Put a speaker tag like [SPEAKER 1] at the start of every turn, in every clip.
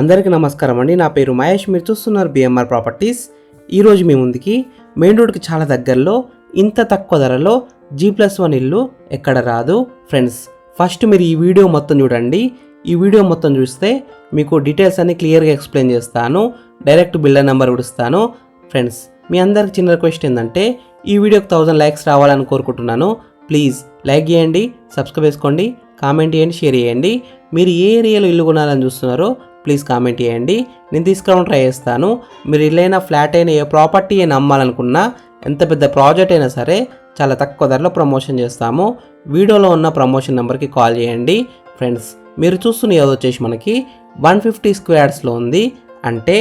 [SPEAKER 1] అందరికీ నమస్కారం అండి. నా పేరు మహేష్. మీరు చూస్తున్నారు బిఎంఆర్ ప్రాపర్టీస్. ఈరోజు మీ ముందుకి మెయిన్ రోడ్కి చాలా దగ్గరలో ఇంత తక్కువ ధరలో G+1 ఇల్లు ఎక్కడ రాదు ఫ్రెండ్స్. ఫస్ట్ మీరు ఈ వీడియో మొత్తం చూడండి. ఈ వీడియో మొత్తం చూస్తే మీకు డీటెయిల్స్ అన్ని క్లియర్గా ఎక్స్ప్లెయిన్ చేస్తాను. డైరెక్ట్ బిల్డర్ నెంబర్ కూడా ఇస్తాను ఫ్రెండ్స్. మీ అందరికి చిన్న రిక్వెస్ట్ ఏంటంటే ఈ వీడియోకి 1000 లైక్స్ రావాలని కోరుకుంటున్నాను. ప్లీజ్ లైక్ చేయండి, సబ్స్క్రైబ్ చేసుకోండి, కామెంట్ చేయండి, షేర్ చేయండి. మీరు ఏ ఏరియాలో ఇల్లు కొనాలని చూస్తున్నారో ప్లీజ్ కామెంట్ చేయండి. నేను తీసుకురావడం ట్రై చేస్తాను. మీరు ఇల్లైనా ఫ్లాట్ అయినా ఏ ప్రాపర్టీ అయినా అమ్మాలనుకున్నా, ఎంత పెద్ద ప్రాజెక్ట్ అయినా సరే చాలా తక్కువ ధరలో ప్రమోషన్ చేస్తాము. వీడియోలో ఉన్న ప్రమోషన్ నెంబర్కి కాల్ చేయండి ఫ్రెండ్స్. మీరు చూస్తున్న ఏదో వచ్చేసి మనకి 150 స్క్వేర్స్లో ఉంది, అంటే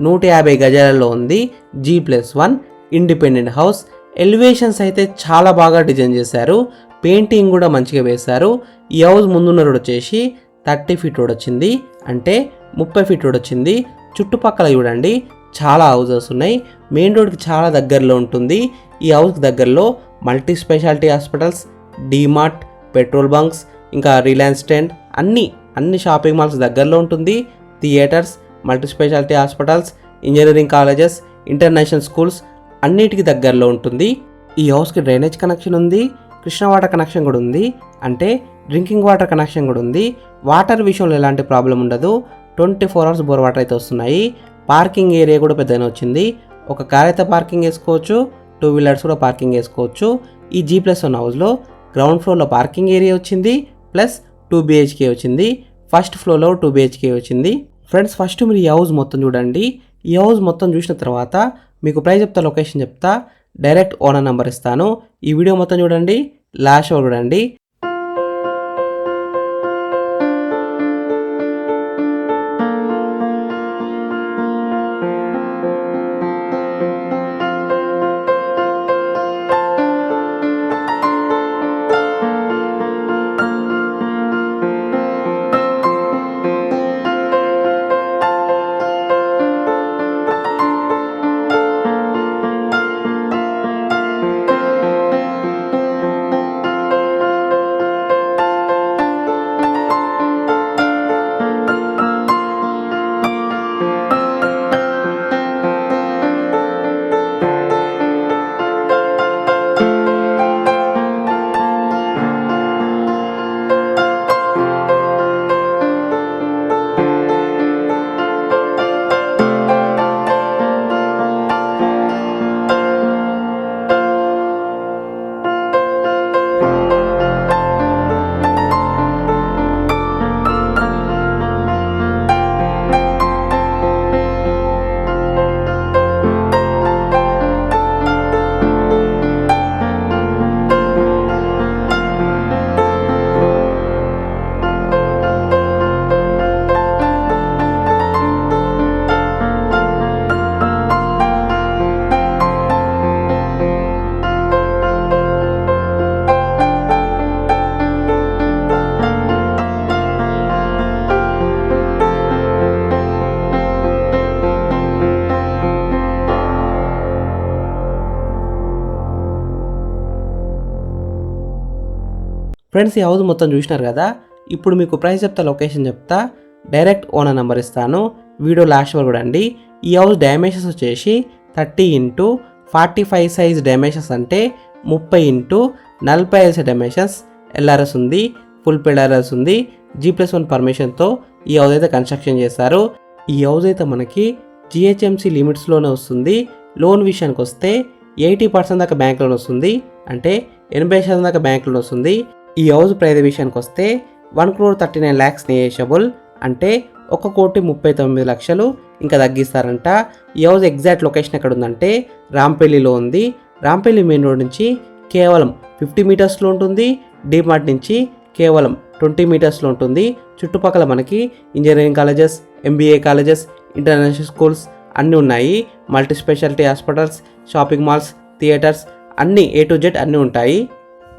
[SPEAKER 1] 150 గజాలలో ఉంది. G+1 independent house. ఎలివేషన్స్ అయితే చాలా బాగా డిజైన్ చేశారు, పెయింటింగ్ కూడా మంచిగా వేశారు. ఈ హౌస్ ముందున్న రోడ్ వచ్చేసి 30 ఫీట్ రోడ్ వచ్చింది, అంటే 30 ఫీట్ రోడ్ వచ్చింది. చుట్టుపక్కల చూడండి చాలా హౌజెస్ ఉన్నాయి. మెయిన్ రోడ్కి చాలా దగ్గరలో ఉంటుంది. ఈ హౌస్కి దగ్గరలో multi speciality hospitals, DMart, petrol bunks, ఇంకా రిలయన్స్ స్టాండ్ అన్ని షాపింగ్ మాల్స్ దగ్గరలో ఉంటుంది. Theatres, multi speciality hospitals, engineering colleges, international schools అన్నిటికీ దగ్గరలో ఉంటుంది. ఈ హౌస్కి డ్రైనేజ్ కనెక్షన్ ఉంది, కృష్ణ వాటర్ కనెక్షన్ కూడా ఉంది, అంటే డ్రింకింగ్ వాటర్ కనెక్షన్ కూడా ఉంది. వాటర్ విషయంలో ఎలాంటి ప్రాబ్లం ఉండదు. 24 అవర్స్ బోర్ వాటర్ అయితే వస్తున్నాయి. పార్కింగ్ ఏరియా కూడా పెద్దగానే వచ్చింది. ఒక కార్ అయితే పార్కింగ్ వేసుకోవచ్చు, 2 వీలర్స్ కూడా పార్కింగ్ వేసుకోవచ్చు. ఈ G+1 హౌస్లో గ్రౌండ్ ఫ్లోర్లో పార్కింగ్ ఏరియా వచ్చింది, ప్లస్ 2 BHK వచ్చింది. ఫస్ట్ ఫ్లోర్లో 2 BHK వచ్చింది ఫ్రెండ్స్. ఫస్ట్ మీరు ఈ హౌస్ మొత్తం చూడండి. ఈ హౌస్ మొత్తం చూసిన తర్వాత మీకు ప్రైస్ చెప్తా, లొకేషన్ చెప్తా, డైరెక్ట్ ఓనర్ నెంబర్ ఇస్తాను. ఈ వీడియో మొత్తం చూడండి, లాస్ట్ వరకు చూడండి. ఫ్రెండ్స్, ఈ హౌస్ మొత్తం చూసినారు కదా. ఇప్పుడు మీకు ప్రైస్ చెప్తా, లొకేషన్ చెప్తా, డైరెక్ట్ ఓనర్ నెంబర్ ఇస్తాను. వీడియో లాస్ట్ వరకు చూడండి. ఈ హౌస్ డైమెన్షన్స్ వచ్చేసి 30x45 సైజ్ డైమెన్షన్స్, అంటే 30x45 డైమెన్షన్స్. LRS ఉంది, ఫుల్ పేడ్ LRS ఉంది. G+1 పర్మిషన్తో ఈ హౌస్ అయితే కన్స్ట్రక్షన్ చేస్తారు. ఈ హౌస్ అయితే మనకి GHMC లిమిట్స్లోనే వస్తుంది. లోన్ విషయానికి వస్తే 80% దాకా బ్యాంక్ లోన్ వస్తుంది, అంటే 80% దాకా బ్యాంక్ లోన్ వస్తుంది. ఈ హౌస్ ప్రైస్ విషయానికి వస్తే 1,39,00,000 నెగోషియబుల్, అంటే 1,39,00,000 ఇంకా తగ్గిస్తారంట. ఈ హౌస్ ఎగ్జాక్ట్ లొకేషన్ ఎక్కడ ఉందంటే రాంపల్లిలో ఉంది. రాంపల్లి మెయిన్ రోడ్ నుంచి కేవలం 50 మీటర్స్లో ఉంటుంది. డీమార్ట్ నుంచి కేవలం 20 మీటర్స్లో ఉంటుంది. చుట్టుపక్కల మనకి engineering colleges, MBA colleges, international schools అన్నీ ఉన్నాయి. Multi speciality hospitals, shopping malls, theatres అన్నీ A to Z అన్నీ ఉంటాయి.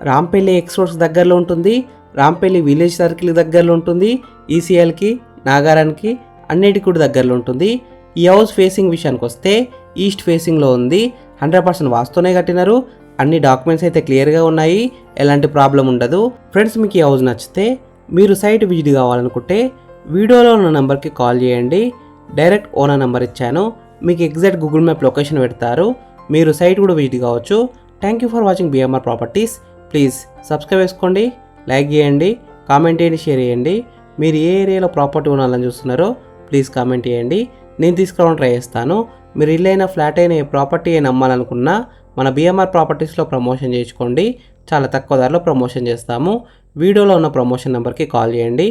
[SPEAKER 1] రాంపల్లి ఎక్స్ రోడ్స్ దగ్గరలో ఉంటుంది. రాంపల్లి విలేజ్ సర్కిల్ దగ్గరలో ఉంటుంది. ECLకి, నాగారానికి అన్నిటికి కూడా దగ్గరలో ఉంటుంది. ఈ హౌస్ ఫేసింగ్ విషయానికి వస్తే ఈస్ట్ ఫేసింగ్లో ఉంది. 100% వాస్తునే కట్టినారు. అన్ని డాక్యుమెంట్స్ అయితే క్లియర్గా ఉన్నాయి, ఎలాంటి ప్రాబ్లం ఉండదు. ఫ్రెండ్స్, మీకు ఈ హౌస్ నచ్చితే మీరు సైట్ విజిట్ కావాలనుకుంటే వీడియోలో ఉన్న నెంబర్కి కాల్ చేయండి. డైరెక్ట్ ఓనర్ నెంబర్ ఇచ్చాను, మీకు ఎగ్జాక్ట్ గూగుల్ మ్యాప్ లొకేషన్ పెడతారు, మీరు సైట్ కూడా విజిట్ కావచ్చు. Thank you for watching BMR properties. Please subscribe చేసుకోండి, లైక్ చేయండి, కామెంట్ చేయండి, షేర్ చేయండి. మీరు ఏ ఏరియాలో ప్రాపర్టీ ఉండాలని చూస్తున్నారో ప్లీజ్ కామెంట్ చేయండి, నేను తీసుకురావడం ట్రై చేస్తాను. మీరు ఇల్లు అయినా ఫ్లాట్ అయినా ఏ ప్రాపర్టీ అయినా అమ్మాలనుకున్నా మన బిఎంఆర్ ప్రాపర్టీస్లో ప్రమోషన్ చేయించుకోండి. చాలా తక్కువ ధరలో ప్రమోషన్ చేస్తాము. వీడియోలో ఉన్న ప్రమోషన్ నెంబర్కి కాల్ చేయండి.